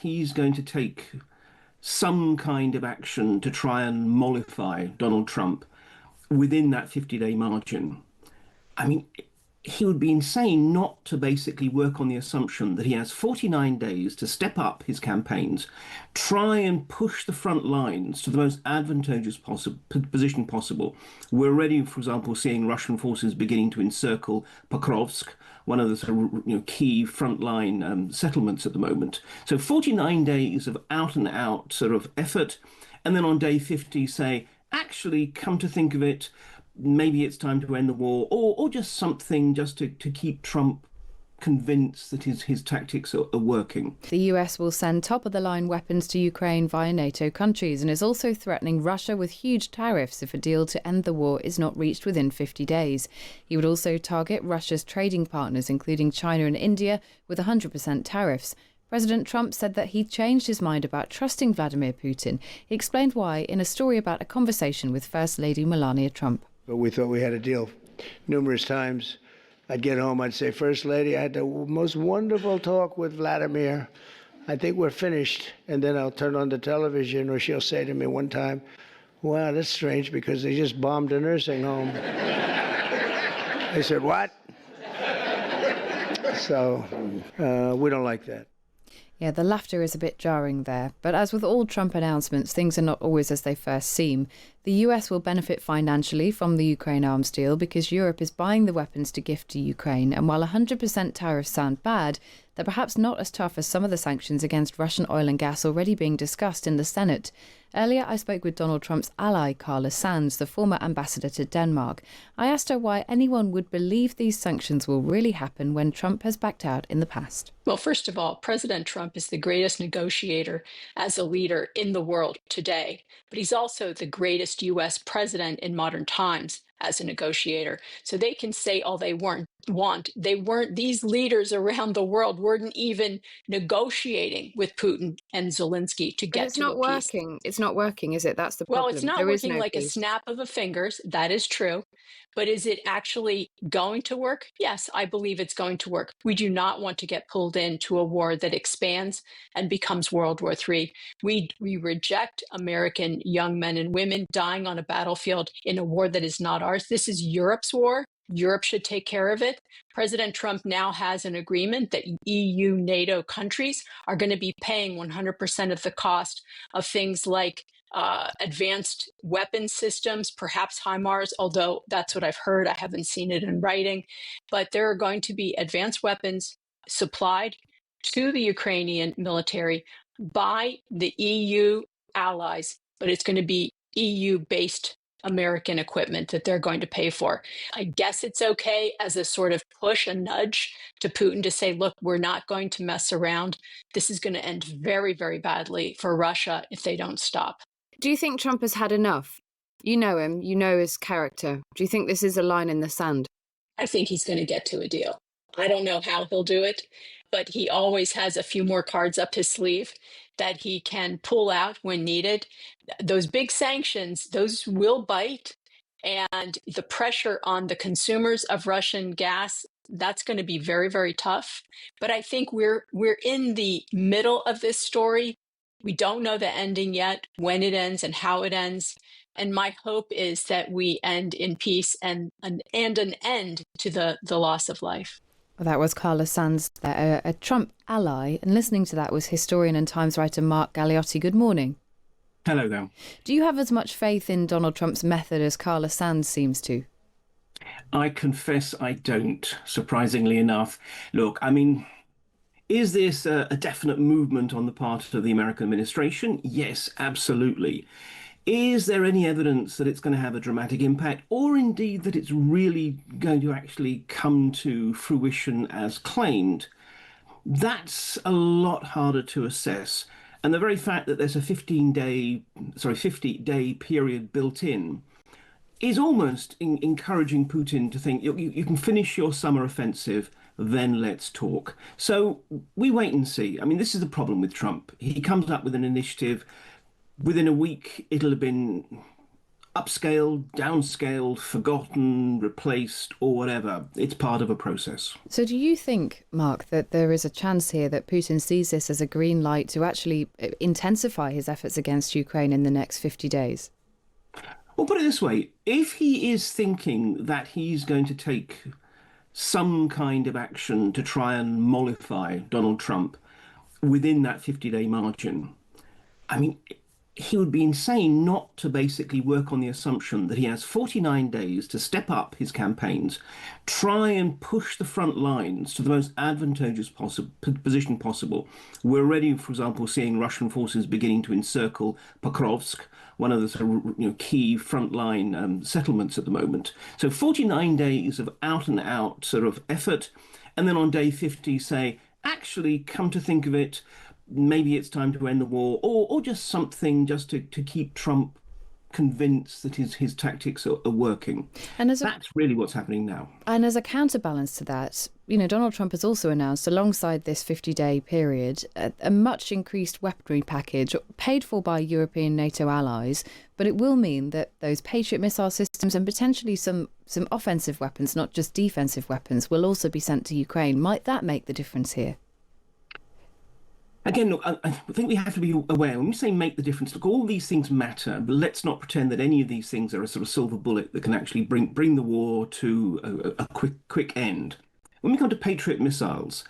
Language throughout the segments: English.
he's going to take some kind of action to try and mollify Donald Trump within that 50-day margin. I mean, he would be insane not to basically work on the assumption that he has 49 days to step up his campaigns, try and push the front lines to the most advantageous position possible. We're already, for example, seeing Russian forces beginning to encircle Pokrovsk, one of the sort of, key frontline settlements at the moment. So 49 days of out and out sort of effort, and then on day 50 say, actually, come to think of it, maybe it's time to end the war, or just something just to keep Trump convinced that his tactics are working. The US will send top-of-the-line weapons to Ukraine via NATO countries and is also threatening Russia with huge tariffs if a deal to end the war is not reached within 50 days. He would also target Russia's trading partners, including China and India, with 100% tariffs. President Trump said that he changed his mind about trusting Vladimir Putin. He explained why in a story about a conversation with First Lady Melania Trump. But we thought we had a deal. Numerous times I'd get home, I'd say, First Lady, I had the most wonderful talk with Vladimir. I think we're finished. And then I'll turn on the television, or she'll say to me one time, wow, that's strange because they just bombed a nursing home. I said, what? So we don't like that. Yeah, the laughter is a bit jarring there. But as with all Trump announcements, things are not always as they first seem. The US will benefit financially from the Ukraine arms deal because Europe is buying the weapons to gift to Ukraine. And while 100% tariffs sound bad, they're perhaps not as tough as some of the sanctions against Russian oil and gas already being discussed in the Senate. Earlier, I spoke with Donald Trump's ally, Carla Sands, the former ambassador to Denmark. I asked her why anyone would believe these sanctions will really happen when Trump has backed out in the past. Well, first of all, President Trump is the greatest negotiator as a leader in the world today, but he's also the greatest U.S. president in modern times as a negotiator. So they can say all they want. These leaders around the world weren't even negotiating with Putin and Zelensky to get to a peace. It's not working, is it? That's the problem. Well, it's not working like a snap of a fingers. That is true. But is it actually going to work? Yes, I believe it's going to work. We do not want to get pulled into a war that expands and becomes World War III. We reject American young men and women dying on a battlefield in a war that is not ours. This is Europe's war. Europe should take care of it. President Trump now has an agreement that EU, NATO countries are going to be paying 100% of the cost of things like advanced weapon systems, perhaps HIMARS, although that's what I've heard. I haven't seen it in writing. But there are going to be advanced weapons supplied to the Ukrainian military by the EU allies, but it's going to be EU-based American equipment that they're going to pay for. I guess it's okay as a sort of push, a nudge to Putin to say, look, we're not going to mess around. This is going to end very, very badly for Russia if they don't stop. Do you think Trump has had enough? You know him, you know his character. Do you think this is a line in the sand? I think he's going to get to a deal. I don't know how he'll do it, but he always has a few more cards up his sleeve that he can pull out when needed. Those big sanctions, those will bite. And the pressure on the consumers of Russian gas, that's going to be very, very tough. But I think we're in the middle of this story. We don't know the ending yet, when it ends and how it ends. And my hope is that we end in peace and an end to the loss of life. Well, that was Carla Sands, a Trump ally. And listening to that was historian and Times writer Mark Galeotti. Good morning. Hello there. Do you have as much faith in Donald Trump's method as Carla Sands seems to? I confess I don't, surprisingly enough. Look, I mean, is this a definite movement on the part of the American administration? Yes, absolutely. Is there any evidence that it's going to have a dramatic impact, or indeed that it's really going to actually come to fruition as claimed? That's a lot harder to assess. And the very fact that there's a 50-day period built in is almost encouraging Putin to think you can finish your summer offensive, then let's talk. So we wait and see. I mean, this is the problem with Trump. He comes up with an initiative. Within a week, it'll have been upscaled, downscaled, forgotten, replaced, or whatever. It's part of a process. So do you think, Mark, that there is a chance here that Putin sees this as a green light to actually intensify his efforts against Ukraine in the next 50 days? Well, put it this way, if he is thinking that he's going to take some kind of action to try and mollify Donald Trump within that 50-day margin, I mean, he would be insane not to basically work on the assumption that he has 49 days to step up his campaigns, try and push the front lines to the most advantageous position possible. We're already, for example, seeing Russian forces beginning to encircle Pokrovsk, one of the sort of, key frontline settlements at the moment. So 49 days of out and out sort of effort, and then on day 50 say, actually, come to think of it, maybe it's time to end the war, or just something just to keep Trump convinced that his tactics are working. And that's really what's happening now. And as a counterbalance to that, Donald Trump has also announced, alongside this 50-day period, a much increased weaponry package paid for by European NATO allies. But it will mean that those Patriot missile systems and potentially some offensive weapons, not just defensive weapons, will also be sent to Ukraine. Might that make the difference here? Again, look, I think we have to be aware, when we say make the difference, look, all these things matter, but let's not pretend that any of these things are a sort of silver bullet that can actually bring the war to a quick end. When we come to Patriot missiles,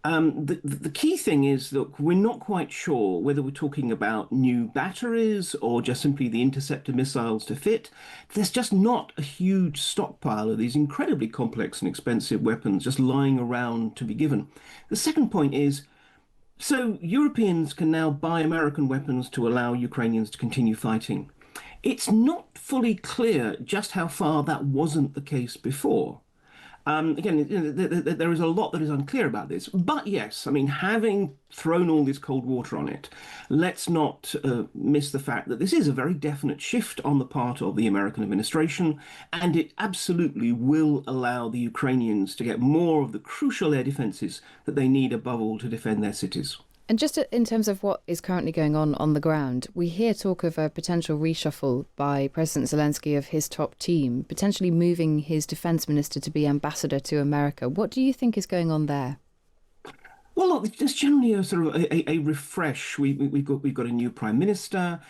the key thing is that we're not quite sure whether we're talking about new batteries or just simply the interceptor missiles to fit. There's just not a huge stockpile of these incredibly complex and expensive weapons just lying around to be given. The second point is, so Europeans can now buy American weapons to allow Ukrainians to continue fighting. It's not fully clear just how far that wasn't the case before. Again, there is a lot that is unclear about this. But yes, I mean, having thrown all this cold water on it, let's not miss the fact that this is a very definite shift on the part of the American administration, and it absolutely will allow the Ukrainians to get more of the crucial air defenses that they need, above all, to defend their cities. And just in terms of what is currently going on the ground, we hear talk of a potential reshuffle by President Zelensky of his top team, potentially moving his defence minister to be ambassador to America. What do you think is going on there? Well, look, there's generally a sort of a refresh. We've got a new prime minister,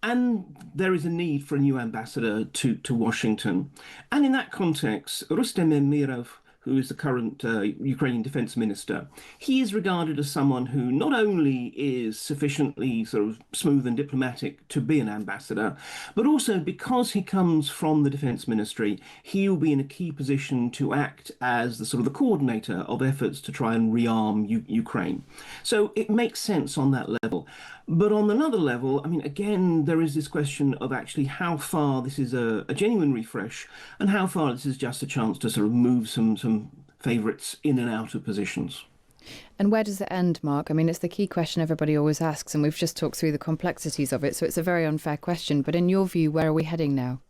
and there is a need for a new ambassador to Washington. And in that context, Rustem Umerov, who is the current Ukrainian defense minister, he is regarded as someone who not only is sufficiently sort of smooth and diplomatic to be an ambassador, but also because he comes from the defense ministry, he will be in a key position to act as the sort of the coordinator of efforts to try and rearm Ukraine. So it makes sense on that level. But on another level, I mean, again, there is this question of actually how far this is a genuine refresh and how far this is just a chance to sort of move some favourites in and out of positions. And where does it end, Mark? I mean, it's the key question everybody always asks, and we've just talked through the complexities of it, so it's a very unfair question. But in your view, where are we heading now?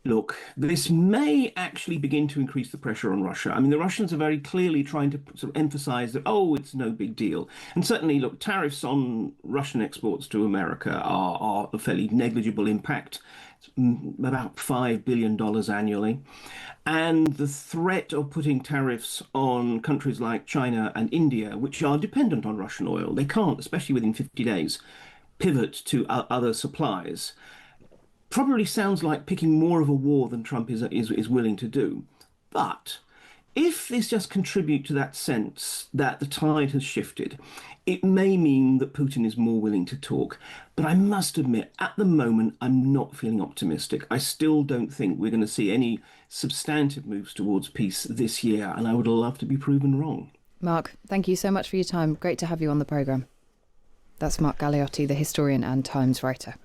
Look, this may actually begin to increase the pressure on Russia. I mean, the Russians are very clearly trying to sort of emphasize that, oh, it's no big deal. And certainly, look, tariffs on Russian exports to America are a fairly negligible impact. It's about $5 billion annually. And the threat of putting tariffs on countries like China and India, which are dependent on Russian oil, they can't, especially within 50 days, pivot to other supplies. Probably sounds like picking more of a war than Trump is willing to do. But if this just contributes to that sense that the tide has shifted, it may mean that Putin is more willing to talk. But I must admit, at the moment, I'm not feeling optimistic. I still don't think we're going to see any substantive moves towards peace this year, and I would love to be proven wrong. Mark, thank you so much for your time. Great to have you on the programme. That's Mark Galeotti, the historian and Times writer.